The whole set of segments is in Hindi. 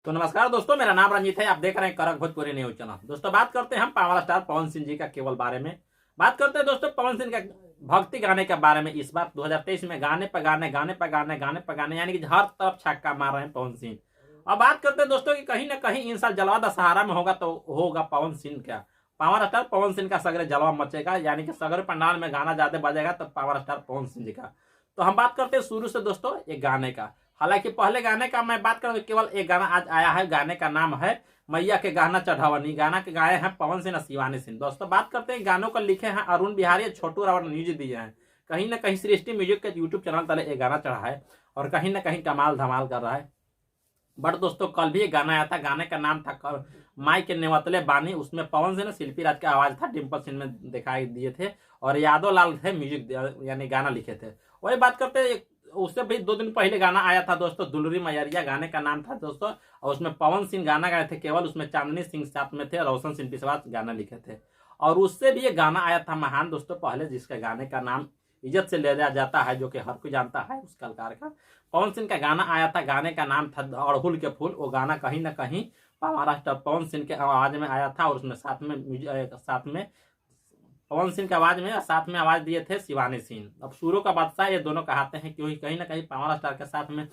तो नमस्कार दोस्तों, मेरा नाम रंजीत है। आप देख रहे हैं करक भोजपुरी न्यूज चैनल। दोस्तों बात करते हैं हम पावर स्टार पवन सिंह जी का केवल बारे में। बात करते हैं दोस्तों पवन सिंह का भक्ति गाने के बारे में। इस बार 2023 में गाने पर गाने गाने पर गाने गाने पर गाने यानी कि हर तरफ छक्का मार रहे हैं पवन सिंह। अब बात करते हैं दोस्तों कि कहीं ना कहीं इन साल जलवा दशहरा में होगा तो होगा पवन सिंह का। पावर स्टार पवन सिंह का सगरे जलवा मचेगा, यानी कि सगरे पंडाल में गाना ज्यादा बजेगा तो पावर स्टार पवन सिंह जी का। तो हम बात करते हैं शुरू से दोस्तों एक गाने का। हालांकि पहले गाने का मैं बात करूं, केवल एक गाना आज आया है। गाने का नाम है मैया के गाना चढ़ावनी। गाना के गाए हैं पवन सिंह और शिवानी सिंह। दोस्तों बात करते हैं गानों को लिखे हैं अरुण बिहारी, छोटू रावत म्यूजिक दिए हैं। कहीं ना कहीं सृष्टि म्यूजिक के यूट्यूब चैनल तले एक गाना चढ़ा है और कहीं ना कहीं कमाल धमाल कर रहा है। बट दोस्तों कल भी एक गाना आया था, गाने का नाम था माई के नेवतले बानी। उसमें पवन सिंह ने शिल्पी राज का आवाज था, डिम्पल सिंह में दिखाई दिए थे और यादव लाल थे म्यूजिक यानी गाना लिखे थे। वही बात करते हैं उससे भी 2 दिन पहले गाना आया था दोस्तों दुलरी मैयरिया। गाने का नाम था दोस्तों और उसमें पवन सिंह गाना गाए थे केवल। उसमें चांदनी सिंह साथ में थे, रोशन सिंह बिस्वास गाना लिखे थे। और उससे भी एक गाना आया था महान दोस्तों पहले, जिसके गाने का नाम इज्जत से ले जाता है, जो कि हर कोई जानता है उस कलाकार का। पवन सिंह का गाना आया था, गाने का नाम था अड़हुल के फूल। वो गाना कहीं ना कहीं महाराष्ट्र पवन सिंह के आवाज में आया था और उसमें साथ में पवन सिंह की आवाज में साथ में आवाज दिए थे शिवानी सिंह। अब सूरों का बादशाह ये दोनों कहते हैं, क्योंकि कहीं ना कहीं पावर स्टार के साथ में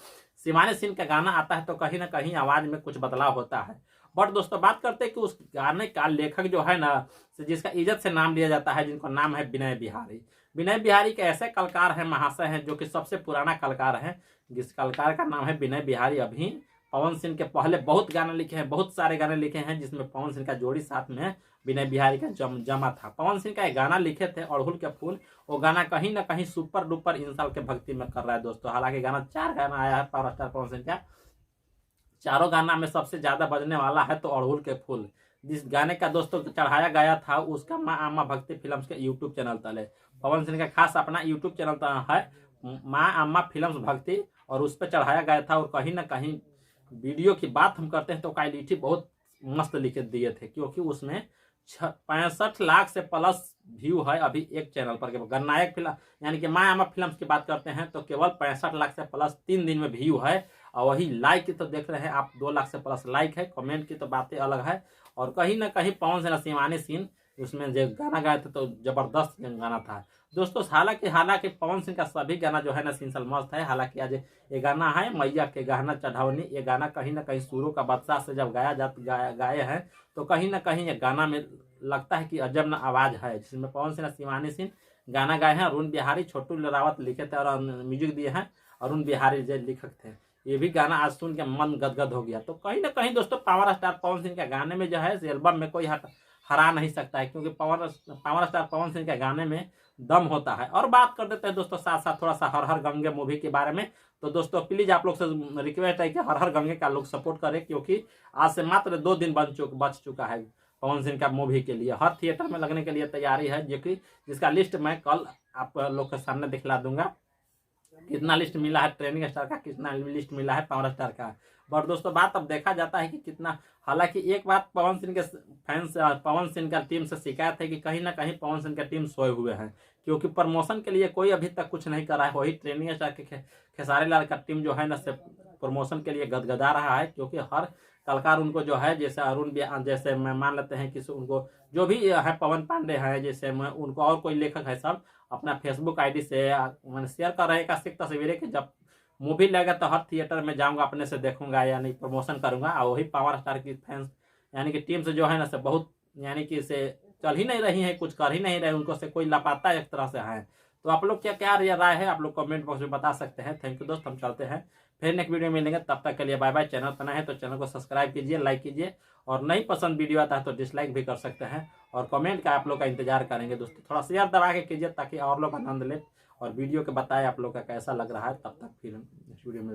शिवानी सिंह का गाना आता है तो कहीं ना कहीं आवाज में कुछ बदलाव होता है। बट दोस्तों बात करते हैं कि उस गाने का लेखक जो है ना, जिसका इज्जत से नाम लिया जाता है, जिनका नाम है विनय बिहारी। विनय बिहारी के ऐसे कलाकार हैं, महाशय हैं, जो कि सबसे पुराना कलाकार है। जिस कलाकार का नाम है विनय बिहारी, अभी पवन सिंह के पहले बहुत गाने लिखे हैं, बहुत सारे गाने लिखे हैं, जिसमें पवन सिंह का जोड़ी साथ में विनय बिहारी का जमा था। पवन सिंह का एक गाना लिखे थे अड़हुल के फूल। वो गाना कहीं ना कहीं सुपर डुपर इन साल के भक्ति में कर रहा है दोस्तों। हालांकि गाना 4 गाना आया है पावर स्टार पवन सिंह का, चारों गाना में सबसे ज्यादा बजने वाला है तो अड़हुल के फूल। जिस गाने का दोस्तों चढ़ाया गया था उसका माँ अम्मा भक्ति फिल्म्स के यूट्यूब चैनल तले। पवन सिंह का खास अपना यूट्यूब चैनल है माँ अम्मा फिल्म्स भक्ति, और उस पर चढ़ाया गया था। और कहीं ना कहीं वीडियो की बात हम करते हैं तो क्वालिटी बहुत मस्त लिखे दिए थे, क्योंकि उसमें 65 लाख से प्लस व्यू है अभी एक चैनल पर। गणनायक फिल्म यानी कि माँ अम्मा फिल्म्स की बात करते हैं तो केवल 65 लाख से प्लस 3 दिन में व्यू है। और वही लाइक की तो देख रहे हैं आप 2 लाख से प्लस लाइक है। कमेंट की तो बातें अलग है। और कहीं ना कहीं पवन सिंह शिवानी सिंह उसमें जो गाना गाए थे तो जबरदस्त गाना था दोस्तों। हालांकि पवन सिंह का सभी गाना जो है ना सिंसल मस्त है। हालांकि आज ये गाना है मैया के गाना चढ़ावनी। ये गाना कहीं ना कहीं सूरों का बादशाह से जब गाए हैं तो कहीं ना कहीं ये गाना में लगता है कि अजब न आवाज है, जिसमें पवन सिंह शिवानी सिंह गाना गाए हैं। अरुण बिहारी छोटू रावत लिखे थे और म्यूजिक दिए हैं अरुण बिहारी जो लेखक थे। ये भी गाना आज सुन के मन गदगद हो गया। तो कहीं ना कहीं दोस्तों पावर स्टार पवन सिंह के गाने में जो है एल्बम में कोई हरा नहीं सकता है, क्योंकि पावर स्टार पवन सिंह के गाने में दम होता है। और बात कर देते हैं दोस्तों साथ साथ थोड़ा सा हर हर गंगे मूवी के बारे में। तो दोस्तों प्लीज आप लोग से रिक्वेस्ट है कि हर हर गंगे का लोग सपोर्ट करें, क्योंकि आज से मात्र 2 दिन बच चुका है पवन सिंह का मूवी के लिए। हर थिएटर में लगने के लिए तैयारी है, जो कि जिसका लिस्ट मैं कल आप लोग के सामने दिखला दूंगा। कितना लिस्ट मिला है ट्रेनिंग स्टार का, कितना लिस्ट मिला है पावर स्टार का। बट दोस्तों बात अब देखा जाता है कि कितना। हालांकि एक बात पवन सिंह के फैंस पवन सिंह का टीम से शिकायत है कि कहीं ना कहीं पवन सिंह का टीम सोए हुए हैं, क्योंकि प्रमोशन के लिए कोई अभी तक कुछ नहीं करा है। वही ट्रेनिंग स्टार के खेसारी लाल का टीम जो है ना से प्रमोशन के लिए गदगदा रहा है, क्योंकि हर कलाकार उनको जो है जैसे जैसे मैं मान लेते हैं कि उनको जो भी है पवन पांडे है, जैसे मैं उनको और कोई लेखक है, सब अपना फेसबुक आईडी से मैंने शेयर कर रहे हैं सिख तस्वीरें कि जब मूवी लगेगा तो हर थिएटर में जाऊंगा, अपने से देखूंगा यानी प्रमोशन करूंगा। और वही पावर स्टार की फैंस यानी कि टीम से जो है ना से बहुत यानी कि से चल ही नहीं रही है, कुछ कर ही नहीं रहे, उनको से कोई लापता एक तरह से है। तो आप लोग क्या क्या राय है आप लोग कमेंट बॉक्स में बता सकते हैं। थैंक यू दोस्त, हम चलते हैं फिर नेक्स्ट वीडियो में मिलेंगे। तब तक के लिए बाय बाय। चैनल बना है तो चैनल को सब्सक्राइब कीजिए, लाइक कीजिए, और नहीं पसंद वीडियो आता है तो डिसलाइक भी कर सकते हैं। और कमेंट का आप लोग का इंतजार करेंगे दोस्तों। थोड़ा शेयर दबा के कीजिए ताकि और लोग आनंद ले और वीडियो के बताए आप लोग का कैसा लग रहा है। तब तक फिर नेक्स्ट वीडियो में